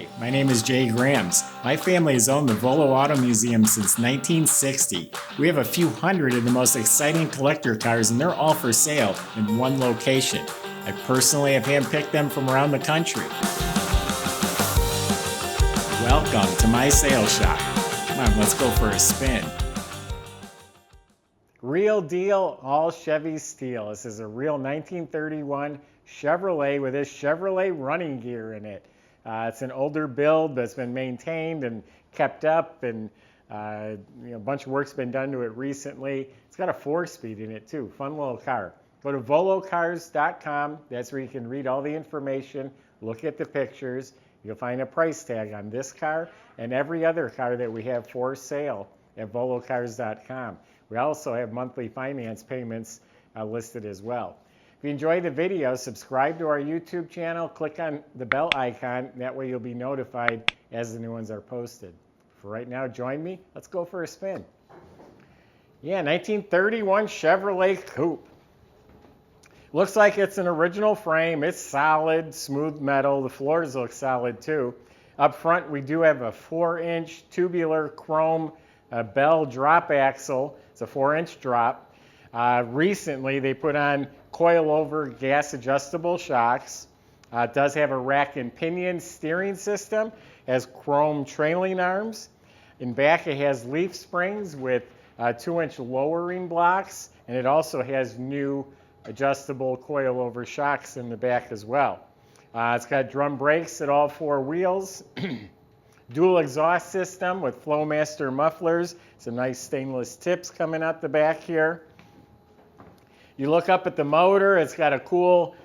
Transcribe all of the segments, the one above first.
Hi, my name is Jay Grams. My family has owned the Volo Auto Museum since 1960. We have a few hundred of the most exciting collector cars, and they're all for sale in one location. I personally have handpicked them from around the country. Welcome to my sales shop. Come on, let's go for a spin. Real deal, all Chevy steel. This is a real 1931 Chevrolet with this Chevrolet running gear in it. It's an older build that's been maintained and kept up, and a bunch of work's been done to it recently. It's got a 4-speed in it too. Fun little car. Go to volocars.com. That's where you can read all the information, look at the pictures. You'll find a price tag on this car and every other car that we have for sale at volocars.com. We also have monthly finance payments listed as well. If you enjoyed the video, subscribe to our YouTube channel, click on the bell icon, that way you'll be notified as the new ones are posted. For right now, join me. Let's go for a spin. Yeah, 1931 Chevrolet coupe. Looks like it's an original frame. It's solid, smooth metal. The floors look solid too. Up front, we do have a 4-inch tubular chrome bell drop axle. It's a 4-inch drop. Recently, they put on coil-over gas adjustable shocks. It does have a rack and pinion steering system. It has chrome trailing arms. In back, it has leaf springs with 2-inch lowering blocks, and it also has new adjustable coil-over shocks in the back as well. It's got drum brakes at all 4 wheels. Dual exhaust system with Flowmaster mufflers. Some nice stainless tips coming out the back here. You look up at the motor, it's got a cool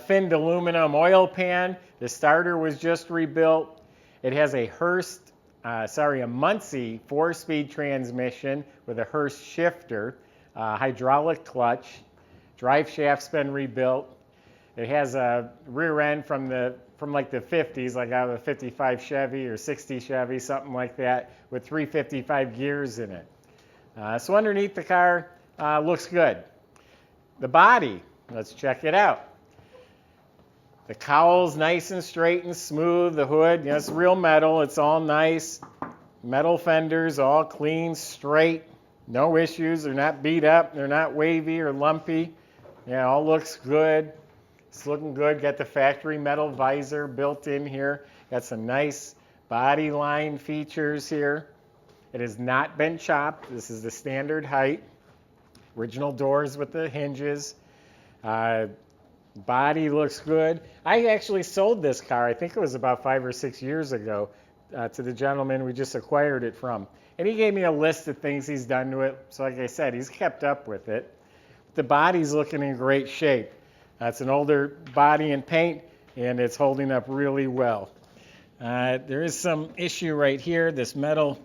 finned aluminum oil pan. The starter was just rebuilt. It has a Muncie 4-speed transmission with a Hurst shifter, hydraulic clutch. Drive shaft's been rebuilt. It has a rear end from like the 50s, like out of a 55 Chevy or 60 Chevy, something like that, with 355 gears in it. So underneath the car looks good. The body, let's check it out. The cowl's nice and straight and smooth. The hood, it's real metal. It's all nice. Metal fenders, all clean, straight. No issues. They're not beat up. They're not wavy or lumpy. Yeah, all looks good. It's looking good. Got the factory metal visor built in here. Got some nice body line features here. It has not been chopped. This is the standard height. Original doors with the hinges. Body looks good. I actually sold this car, I think it was about 5 or 6 years ago, to the gentleman we just acquired it from. And he gave me a list of things he's done to it. So like I said, he's kept up with it. The body's looking in great shape. It's an older body and paint, and it's holding up really well. There is some issue right here. This metal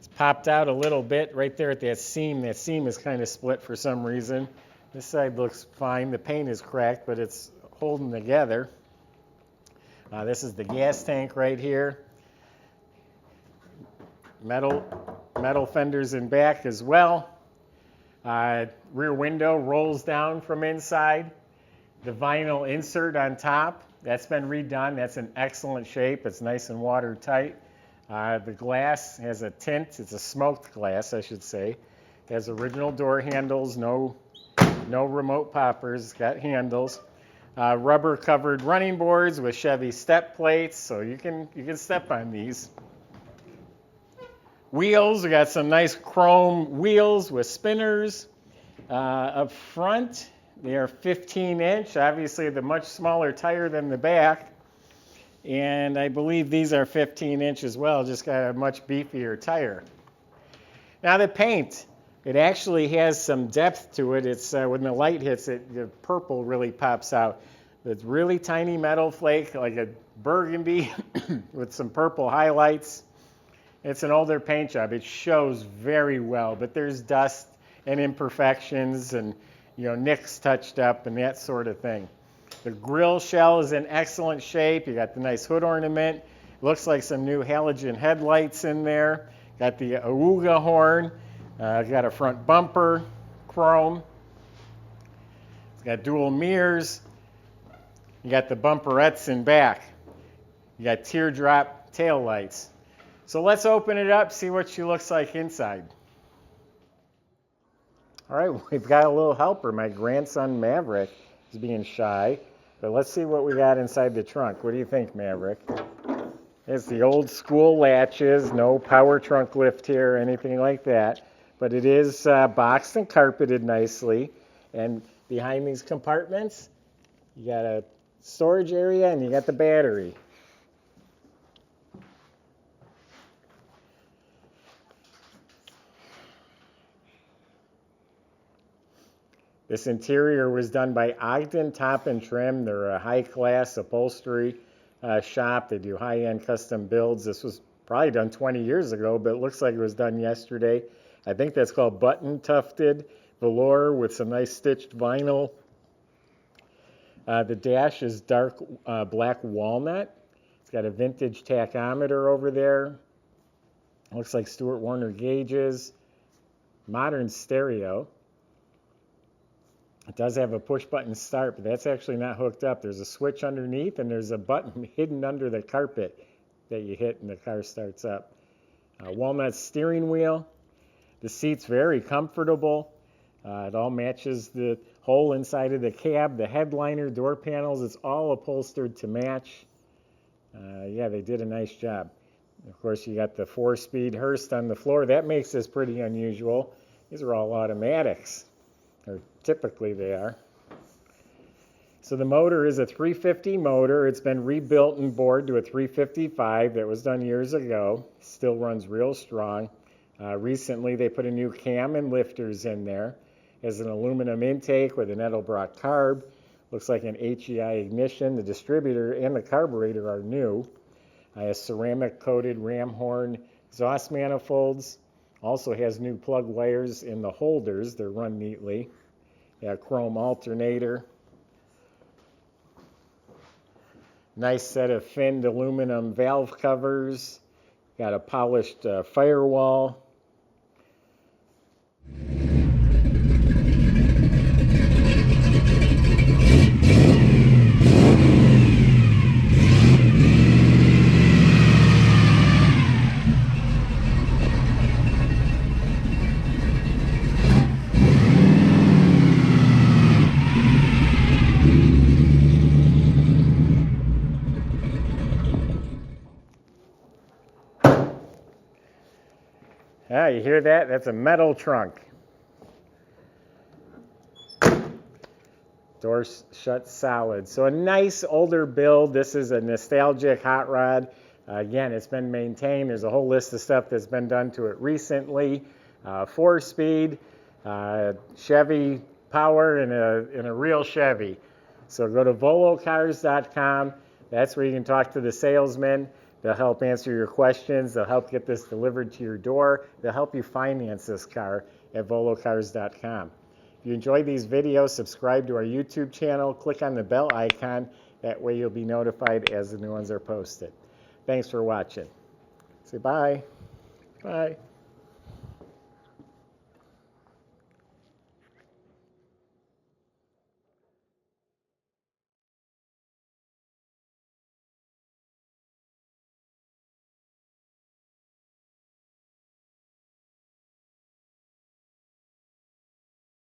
is popped out a little bit right there at that seam. That seam is kind of split for some reason. This side looks fine. The paint is cracked, but it's holding together. This is the gas tank right here. Metal fenders in back as well. Rear window rolls down from inside. The vinyl insert on top, that's been redone. That's in excellent shape. It's nice and watertight. The glass has a tint. It's a smoked glass, I should say. It has original door handles, no remote poppers. It's got handles. Rubber covered running boards with Chevy step plates, so you can step on these. Wheels, we got some nice chrome wheels with spinners. Up front, they are 15-inch, obviously the much smaller tire than the back. And I believe these are 15-inch as well, just got a much beefier tire. Now the paint, it actually has some depth to it. It's when the light hits it, the purple really pops out. It's really tiny metal flake, like a burgundy with some purple highlights. It's an older paint job. It shows very well, but there's dust and imperfections and nicks touched up and that sort of thing. The grill shell is in excellent shape. You got the nice hood ornament. Looks like some new halogen headlights in there. Got the Aooga horn. Got a front bumper, chrome. It's got dual mirrors. You got the bumperettes in back. You got teardrop tail lights. So let's open it up, see what she looks like inside. All right, we've got a little helper. My grandson Maverick is being shy, but let's see what we got inside the trunk. What do you think, Maverick? It's the old school latches, no power trunk lift here or anything like that, but it is boxed and carpeted nicely. And behind these compartments, you got a storage area and you got the battery. This interior was done by Ogden Top and Trim. They're a high-class upholstery shop. They do high-end custom builds. This was probably done 20 years ago, but it looks like it was done yesterday. I think that's called button tufted velour with some nice stitched vinyl. The dash is dark black walnut. It's got a vintage tachometer over there. Looks like Stewart Warner gauges. Modern stereo. It does have a push button start, but that's actually not hooked up. There's a switch underneath and there's a button hidden under the carpet that you hit and the car starts up. Walnut steering wheel. The seat's very comfortable. It all matches the hole inside of the cab. The headliner, door panels, it's all upholstered to match. Yeah, they did a nice job. Of course, you got the 4-speed Hurst on the floor. That makes this pretty unusual. These are all automatics. Or typically they are. So the motor is a 350 motor. It's been rebuilt and bored to a 355 that was done years ago. Still runs real strong. Recently they put a new cam and lifters in there. It has an aluminum intake with an Edelbrock carb. Looks like an HEI ignition. The distributor and the carburetor are new. A ceramic coated ram horn exhaust manifolds. Also has new plug wires in the holders. They're run neatly. Yeah, chrome alternator. Nice set of finned aluminum valve covers. Got a polished firewall. Yeah, you hear that? That's a metal trunk. Doors shut solid. So a nice older build. This is a nostalgic hot rod. Again, it's been maintained. There's a whole list of stuff that's been done to it recently. 4-speed, Chevy power in a real Chevy. So go to volocars.com. That's where you can talk to the salesman. They'll help answer your questions. They'll help get this delivered to your door. They'll help you finance this car at volocars.com. If you enjoyed these videos, subscribe to our YouTube channel. Click on the bell icon. That way you'll be notified as the new ones are posted. Thanks for watching. Say bye. Bye.